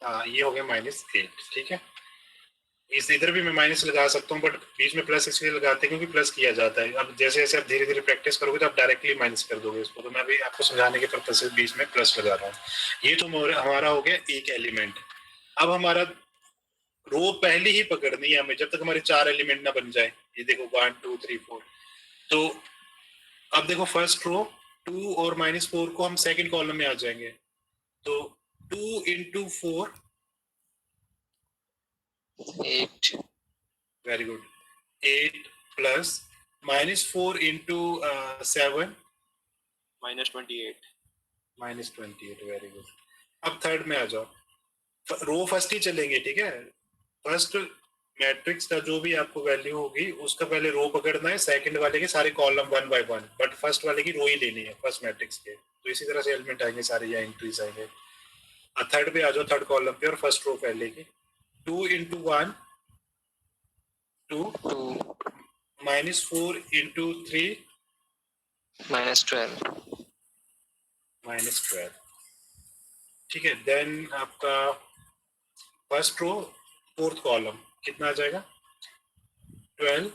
हाँ ये हो गया -8। ठीक है, इस इधर भी मैं माइनस लगा सकता हूँ, बट बीच में प्लस इसलिए लगाते हैं क्योंकि प्लस किया जाता है। अब जैसे जैसे आप धीरे धीरे प्रैक्टिस करोगे तो आप डायरेक्टली माइनस कर दोगे इसको, तो मैं भी आपको समझाने के पर्पज से बीच में प्लस लगा रहा हूँ। ये तो हमारा हो गया एक एलिमेंट। अब हमारा रो पहले ही पकड़नी है हमें, जब तक हमारे 4 एलिमेंट ना बन जाए। ये देखो 1 2 3 4, तो अब देखो फर्स्ट रो 2 और -4 को हम सेकंड कॉलम में आ जाएंगे, तो 2 into 4 8। Very good, 8 plus -4 into 7 -28। -28। Very good. अब थर्ड में आ जाओ, रो फर्स्ट ही चलेंगे, ठीक है। फर्स्ट मैट्रिक्स का जो भी आपको वैल्यू होगी उसका पहले रो पकड़ना है, सेकंड वाले के सारे कॉलम 1 बाय 1, बट फर्स्ट वाले की रो ही लेनी है फर्स्ट मैट्रिक्स के। तो इसी तरह से एलिमेंट आएंगे सारे, या एंट्रीज आएंगे। थर्ड पे आ जाओ, थर्ड कॉलम पे, और फर्स्ट रो पहले की 2 इंटू 1 2 2 -4 इंटू 3 -12। -12। ठीक है, देन आपका फर्स्ट रो फोर्थ कॉलम कितना आ जाएगा, 12,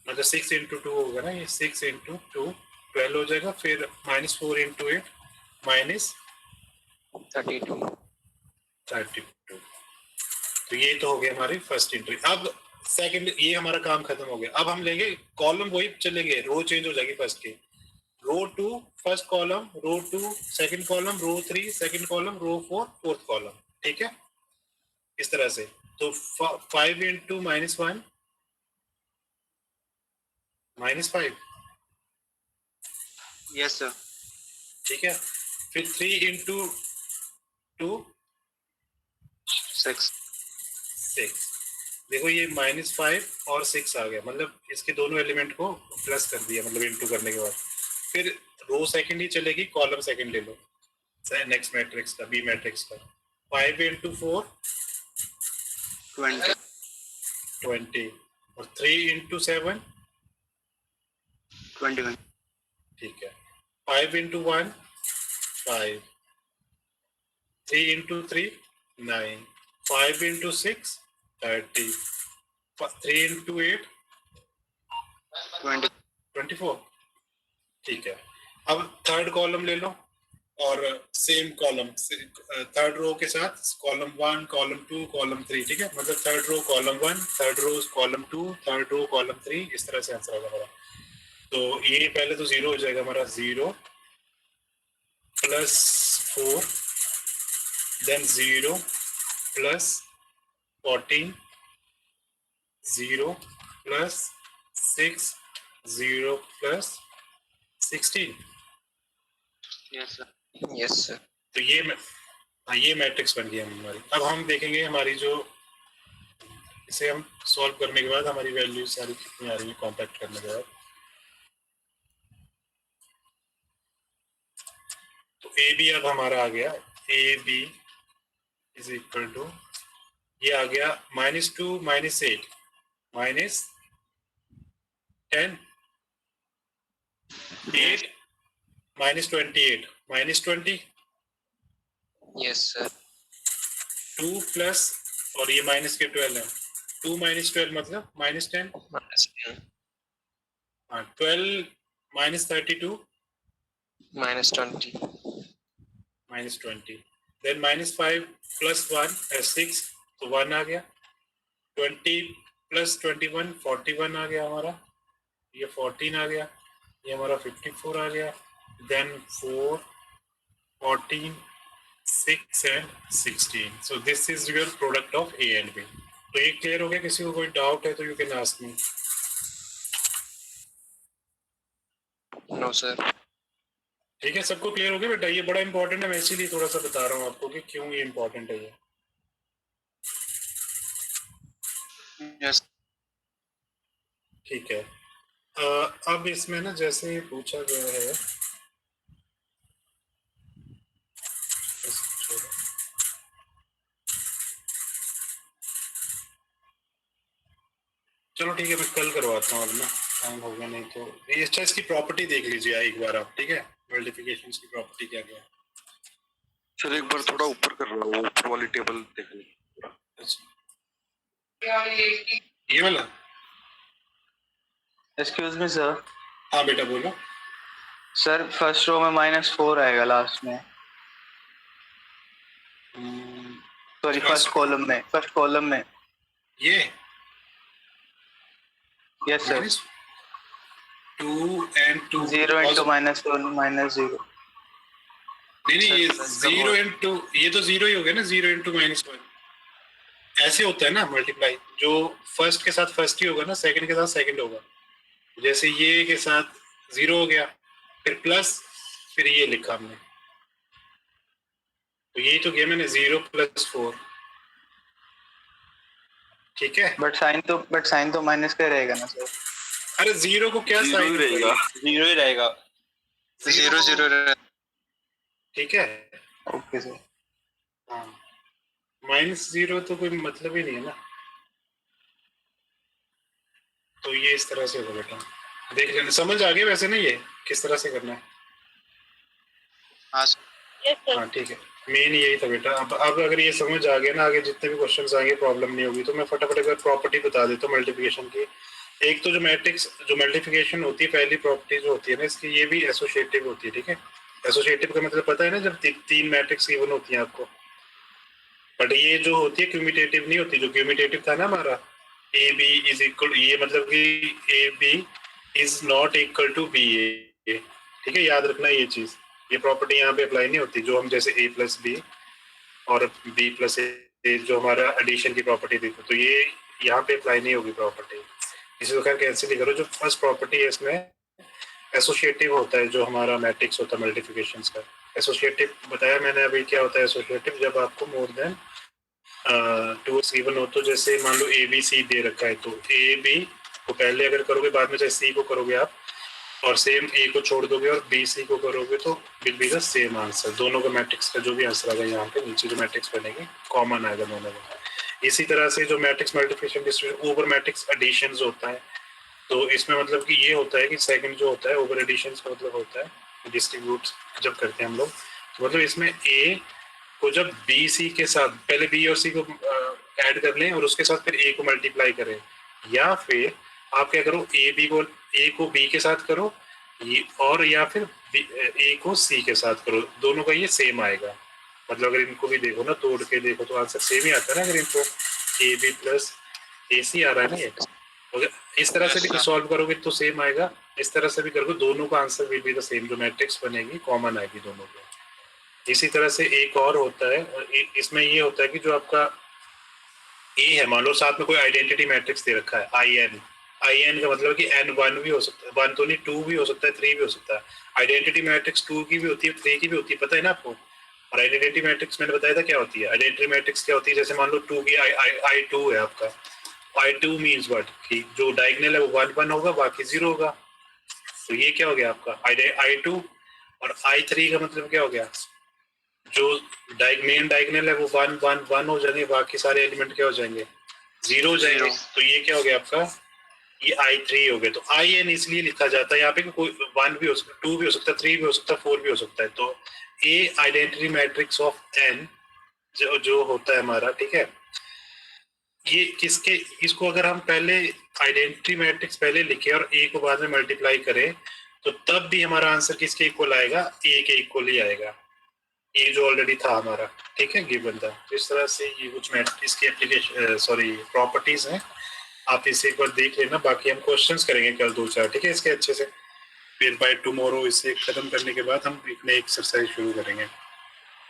मतलब 6 इंटू 2 होगा ना, ये 6 इंटू 2 12 हो जाएगा, फिर -4 इंटू 8 -32। -32। तो ये तो हो गया हमारी फर्स्ट एंट्री। अब सेकंड, ये हमारा काम खत्म हो गया। अब हम लेंगे कॉलम, वही चलेंगे, रो चेंज हो जाएगी फर्स्ट की, रो 2 फर्स्ट कॉलम, रो 2 सेकंड कॉलम, रो 3 सेकंड कॉलम, रो 4 फोर्थ कॉलम। ठीक है, इस तरह से। तो 5 इंटू -1 -5, यस सर। ठीक है, फिर 3 इंटू 2 6। 6। देखो ये -5 और 6 आ गया, मतलब इसके दोनों एलिमेंट को प्लस कर दिया, मतलब इंटू करने के बाद। फिर रो सेकंड ही चलेगी, कॉलम सेकंड ले लो नेक्स्ट मैट्रिक्स का, बी मैट्रिक्स का। 5 इंटू 4 20। 20, और 3 इंटू 7 21। ठीक है, 5 into 1 5, 3 into 3 9, 5 into 6 30, 3 into 8 24। ठीक है, अब थर्ड कॉलम ले लो और सेम कॉलम थर्ड रो के साथ कॉलम 1 कॉलम 2 कॉलम 3, ठीक है, मतलब third row column 1 third row column 2 third row column 3, इस तरह से आंसर आएगा हमारा। तो ये पहले तो 0 हो जाएगा हमारा, 0 plus 4 then 0 plus 14 0 plus 6 0 plus 16। Yes, sir. Yes, sir. तो ये मैट्रिक्स बन गई हमारी। अब हम देखेंगे हमारी जो इसे हम सॉल्व करने के बाद हमारी वैल्यू सारी कितनी आ रही है कॉम्पैक्ट करने के बाद। तो ए बी अब हमारा आ गया, A B is equal to, ये आ गया -2 -8 -10 8 -28 -20 Yes, sir. 2 प्लस और ये माइनस के 12 है, 2 - 12 मतलब -10, -10, हाँ 12 -32 -20, -20, देन -5 + 1 है 6, तो 1 आ गया, 20 + 21 41 आ गया हमारा, ये 14 आ गया, ये हमारा 54 आ गया, then 4 14 6 and 16। so this is your product of A and B। तो ये क्लियर हो गया? किसी को कोई डाउट है तो you can ask me. No, sir. ठीक है, सबको क्लियर हो गया बेटा? ये बड़ा इंपॉर्टेंट है, मैं इसीलिए थोड़ा सा बता रहा हूँ आपको कि क्यों ये इंपॉर्टेंट है ये। Yes. ठीक है, अब इसमें ना जैसे ये पूछा गया है, चलो ठीक है, मैं कल करवाता हूँ, अब ना टाइम हो गया, नहीं तो ये अच्छा इसकी प्रॉपर्टी देख लीजिए एक बार आप, ठीक है, मल्टीप्लिकेशन की प्रॉपर्टी क्या क्या है। सर एक बार थोड़ा ऊपर कर रहा हूँ, ऊपर वाली टेबल देख लीजिए। अच्छा, ये वाला? Excuse me sir. हाँ बेटा बोलो। सर फर्स्ट रो में -4 आएगा लास्ट में, सॉरी फर्स्ट कॉलम में ये यस सर, -2 and 2 0 into -1 -0। नहीं ये सर, 0 into, ये तो 0 ही हो गया ना, 0 into -1 ऐसे होता है ना मल्टीप्लाई, जो फर्स्ट के साथ फर्स्ट ही होगा ना, सेकंड के साथ सेकंड होगा। जैसे ये के साथ 0 हो गया, फिर प्लस, फिर ये लिखा हमने, तो यही तो गया मैंने 0 + 4, ठीक है। बट साइन तो माइनस का रहेगा ना सर। अरे 0 को क्या साइन रहेगा, 0 ही रहेगा। 0 0 रहेगा। ठीक है, ओके सर। हाँ -0 तो कोई मतलब ही नहीं है ना, तो ये इस तरह से होगा बेटा, देख लेना। समझ आ गया वैसे ना ये किस तरह से करना है? हाँ हाँ ठीक है, मेन यही था बेटा। अब अगर ये समझ आ गया ना, आगे जितने भी क्वेश्चंस आएंगे प्रॉब्लम नहीं होगी। तो मैं फटाफट अगर प्रॉपर्टी बता देता हूँ मल्टीप्लिकेशन की। एक तो जो मैट्रिक्स जो मल्टीप्लिकेशन होती है, पहली प्रॉपर्टी जो होती है ना इसकी, ये भी एसोसिएटिव होती है, ठीक है। एसोसिएटिव का मतलब पता है ना, जब तीन मैट्रिक्स गिवन होती है आपको। बट ये जो होती है क्यूमिटेटिव नहीं होती। जो क्यूमिटेटिव था ना हमारा, ए बी इज इक्वल, ये मतलब कि A B is not equal to B A, ठीक है, याद रखना ये चीज। ये प्रॉपर्टी यहाँ पे अप्लाई नहीं होती, जो हम जैसे a + b और b + a जो हमारा एडिशन की प्रॉपर्टी थी, तो ये यहाँ पे अप्लाई नहीं होगी प्रॉपर्टी। इसी तो खैर कैंसिल ही करो। जो फर्स्ट प्रॉपर्टी है इसमें एसोसिएटिव होता है, जो हमारा मैट्रिक्स होता है मल्टीप्लिकेशन का। एसोसिएटिव बताया मैंने अभी क्या होता है एसोसिएटिव, जब आपको मोर देन 2 गिवन हो। तो जैसे मान लो ए बी सी दे रखा है, तो ए बी को पहले अगर करोगे, बाद में चाहे सी को करोगे आप, और सेम ए को छोड़ दोगे और बी सी को करोगे, तो will be the same answer. दोनों का मैट्रिक्स का जो भी आंसर आएगा यहाँ पे नीचे जो मैट्रिक्स बनेगी कॉमन आएगा दोनों का। इसी तरह से जो matrix multiplication distribution over matrix addition होता है, तो इसमें मतलब कि ये होता है कि सेकंड जो होता है ओवर एडिशन का मतलब होता है डिस्ट्रीब्यूट जब करते हैं हम लोग, तो मतलब इसमें ए को जब बी सी के साथ, पहले बी और सी को ऐड कर लें और उसके साथ फिर ए को मल्टीप्लाई करें, या फिर आप क्या करो, ए को बी के साथ करो, और या फिर ए को सी के साथ करो, दोनों का ये सेम आएगा। मतलब अगर इनको भी देखो ना, तोड़ के देखो तो आंसर सेम ही आता है ना। अगर इनको ए बी प्लस ए सी आ रहा है ना, ये अगर इस तरह से भी सॉल्व करोगे तो सेम आएगा, इस तरह से भी करोगे, दोनों का answer will be the same. जो मैट्रिक्स बनेगी कॉमन आएगी दोनों को। इसी तरह से एक और होता है, इसमें ये होता है कि जो आपका ए है, मान लो साथ में कोई आइडेंटिटी मैट्रिक्स दे रखा है आई एन का मतलब है कि एन 1 भी हो सकता है, 1 तो नहीं 2 भी हो सकता है, 3 भी हो सकता है। आइडेंटिटी मैट्रिक्स 2 की भी होती है, 3 की भी होती है, पता है ना आपको। और आइडेंटिटी मैट्रिक्स मैंने बताया था क्या होती है। आइडेंटिटी मैट्रिक्स क्या होती है, जैसे मान लो 2 की आई 2 है आपका, आई 2 मीन्स व्हाट, कि जो डायगोनल है वो 1 1 होगा, बाकी 0 होगा। तो ये क्या हो गया आपका आई 2। और आई 3 का मतलब क्या हो गया, जो मेन डायगोनल है वो 1 1 1 हो जाएंगे, बाकी सारे एलिमेंट क्या हो जाएंगे, 0 हो जाएंगे। तो ये क्या हो गया आपका, ये आई 3 हो गया। तो आई एन इसलिए लिखा जाता है यहाँ पे कि कोई 1 भी हो सकता है, 2 भी हो सकता है, 3 भी हो सकता है, 4 भी हो सकता है। तो ए आइडेंटिटी मैट्रिक्स ऑफ एन जो होता है हमारा, ठीक है, ये किसके, इसको अगर हम पहले आइडेंटिटी मैट्रिक्स पहले लिखे और ए को बाद में मल्टीप्लाई करें, तो तब भी हमारा आंसर किसके इक्वल आएगा, ए के इक्वल ही आएगा, ए जो ऑलरेडी था हमारा, ठीक है, गिवन था। तो इस तरह से ये कुछ मैट्रिक्स की एप्लीकेशन प्रॉपर्टीज हैं, आप इसे एक बार देख लेना। बाकी हम क्वेश्चंस करेंगे कल 2-4, ठीक है, इसके अच्छे से। फिर बाय टुमारो इसे खत्म करने के बाद हम एक नई एक्सरसाइज शुरू करेंगे।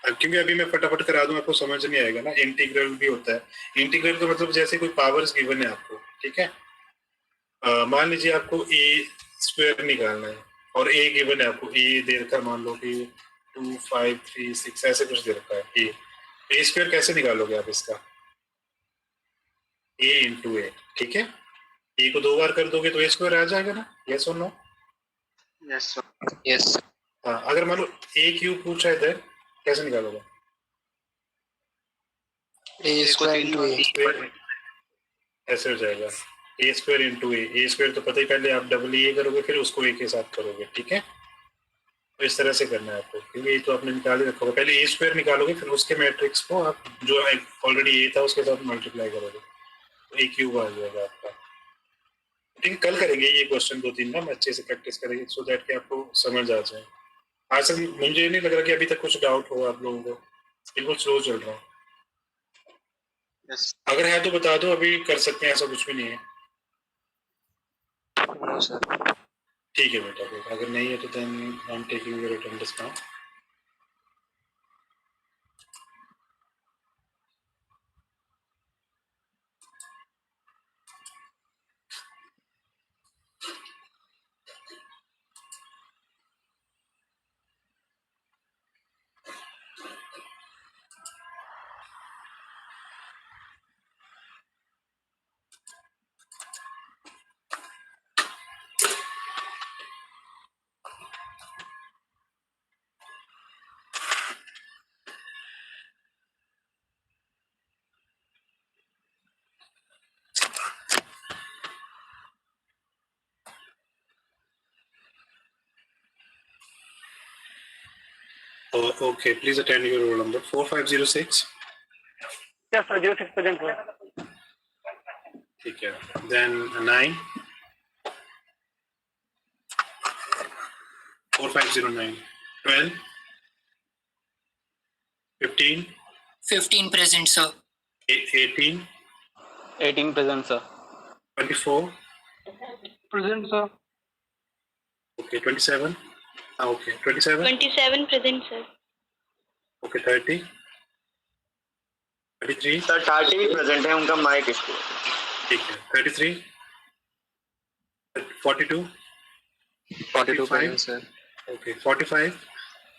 क्योंकि अभी मैं फटाफट करा दूं, आपको समझ नहीं आएगा ना। इंटीग्रल भी होता है, इंटीग्रल का मतलब जैसे कोई पावर्स गिवन है आपको, ठीक है, मान लीजिए आपको ए स्क्वायर निकालना है और ए गिवन है आपको, ए दे रखा है, मान लो कि 2 5 3 6 ऐसे कुछ दे रखा है। ए स्क्वायर कैसे निकालोगे आप इसका, ए इंटू ए, ठीक है, ए को 2 बार कर दोगे तो ए स्क्वायर आ जाएगा ना, यस और नो। Yes yes. हाँ, अगर मान लो ए क्यूब पूछा है इधर, कैसे निकालोगे, ए स्क्वायर इंटू ए, ऐसे हो जाएगा, ए स्क्वायर इंटू ए स्क्वायर तो पता ही, पहले आप डबल ए करोगे फिर उसको ए के साथ करोगे, ठीक है। तो इस तरह से करना है आपको, क्योंकि ये तो आपने निकाल ही रखा होगा। पहले ए स्क्वायर निकालोगे, फिर उसके मैट्रिक्स को आप जो ऑलरेडी ए था उसके साथ मल्टीप्लाई करोगे, तो ए क्यूब आ जाएगा आपका। ठीक है, कल करेंगे ये क्वेश्चन 2-3 ना, हम अच्छे से प्रैक्टिस करेंगे, सो दैट कि आपको समझ आ जाए। आज तक मुझे नहीं लग रहा कि अभी तक कुछ डाउट हो आप लोगों को, बिल्कुल स्लो चल रहा है। यस अगर है तो बता दो, अभी कर सकते हैं, ऐसा कुछ भी नहीं है। No sir. ठीक है बेटा, फिर अगर नहीं है तो then I am taking your attendance now. Okay, please attend your roll number 4506. Yes, sir. 06 present, sir. ठीक है, then 9 4509 12 15 15 present, sir. 18 18 present, sir. 24 Present, sir. okay 27 okay 27 27 present, sir. okay 30 33 sir 30 भी प्रेजेंट है, उनका mic इसको। ठीक है 33 42 42 45 sir. okay 45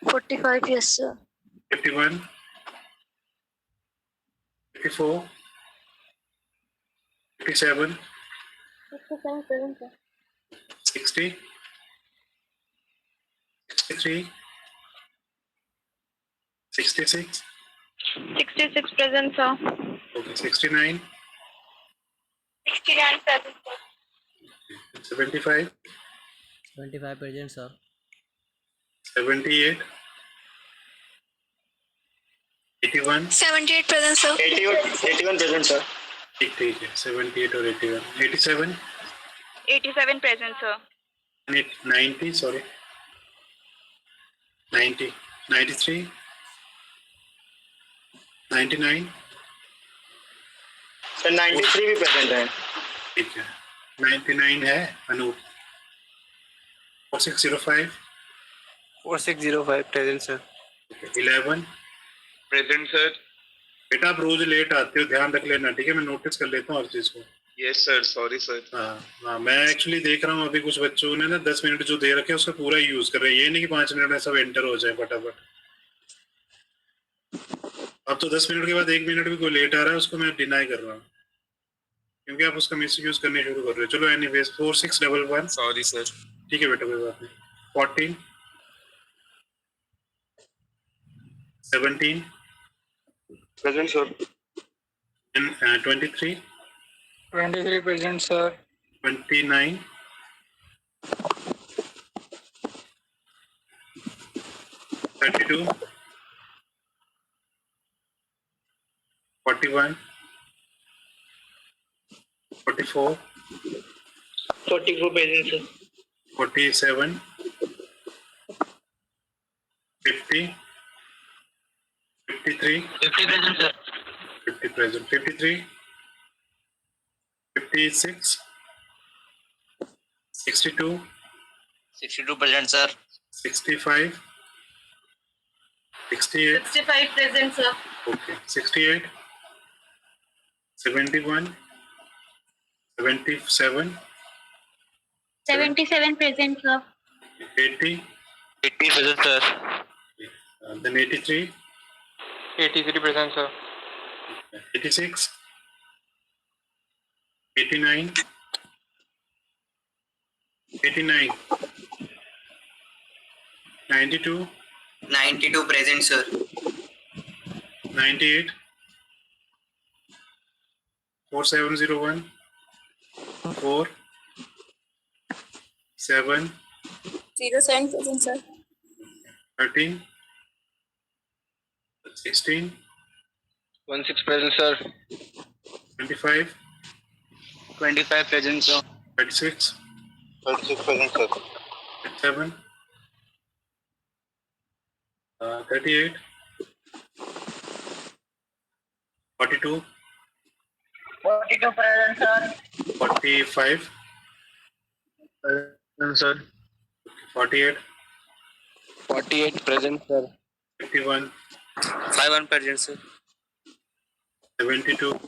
45, yes, sir. 51 54 57 67 present, sir. 60 63 66 66 present, sir. okay 69 69 present, sir. 75 25 present, sir. 78, 81, 78 present, sir. 81 present, sir. ठीक है 78 और 81, 87, 87 present, sir. 90, sorry, 90, 93, 99, Sir, 93 भी present है. ठीक है 99 है Anoop. 4605, 4605 present sir. 11. Present sir. बेटा आप रोज लेट आते हो, ध्यान रख लेना, ठीक है? मैं नोटिस कर लेता हूँ हर चीज को. Yes sir, sorry sir. हाँ मैं एक्चुअली देख रहा हूँ अभी कुछ बच्चों ने ना 10 मिनट जो दे रखे हैं उसका पूरा यूज कर रहे हैं. ये नहीं कि 5 मिनट में सब एंटर हो जाए फटाफट. अब तो 10 मिनट के बाद 1 मिनट भी कोई लेट आ रहा है उसको मैं डिनाई कर रहा हूँ, क्योंकि आप उसका मिस यूज करने शुरू कर रहे हो. चलो एनीवेज 4611. Sorry sir. ठीक है बेटा कोई बात नहीं. 14, 17, present sir. 23, 23 present sir. 29, 32, 41, 44, 44 present, sir. 47, 50, 53, 50 present, sir. 50 present, 53, 56, 62, 62 present, sir. 65, 68, 65 present, sir. okay, 68, 71, 77, 77 present, sir. 80, 80 present, sir. then 83, 83 present sir. 86, 89, 89, 92, 92 present sir. 98, 4701, 4, 7, 07 present, sir. 13, 16, 16 present sir. 25, 25 present, sir. 36, 36 present, sir. 37, 38, 42, 42 present, sir. 45, Present, sir. 48, 48 present sir. 51, 51 present, sir. 72,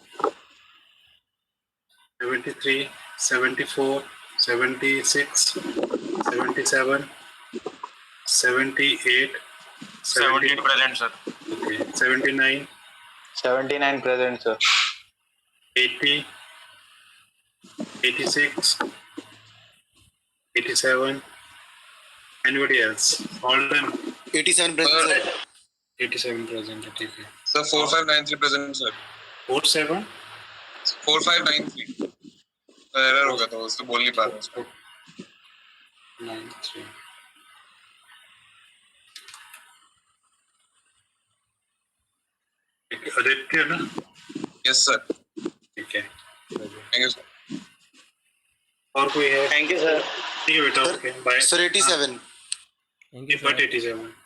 73, 74, 76, 77, 78, 17 present, sir. okay, 79, 79 present sir. 80, 86, 87. Anybody else? All done. 87 present, sir. 87 present. ठीक है. Sir 4593 present sir. 47, 4593 error हो गया था, उससे बोल नहीं पा रहा उसको. 93. ठीक है, आदित्य ना? Yes sir. ठीक है. Thank you sir. और कोई है? Thank you, sir. ठीक है बेटा. Okay bye. Sir, 87. बट 87.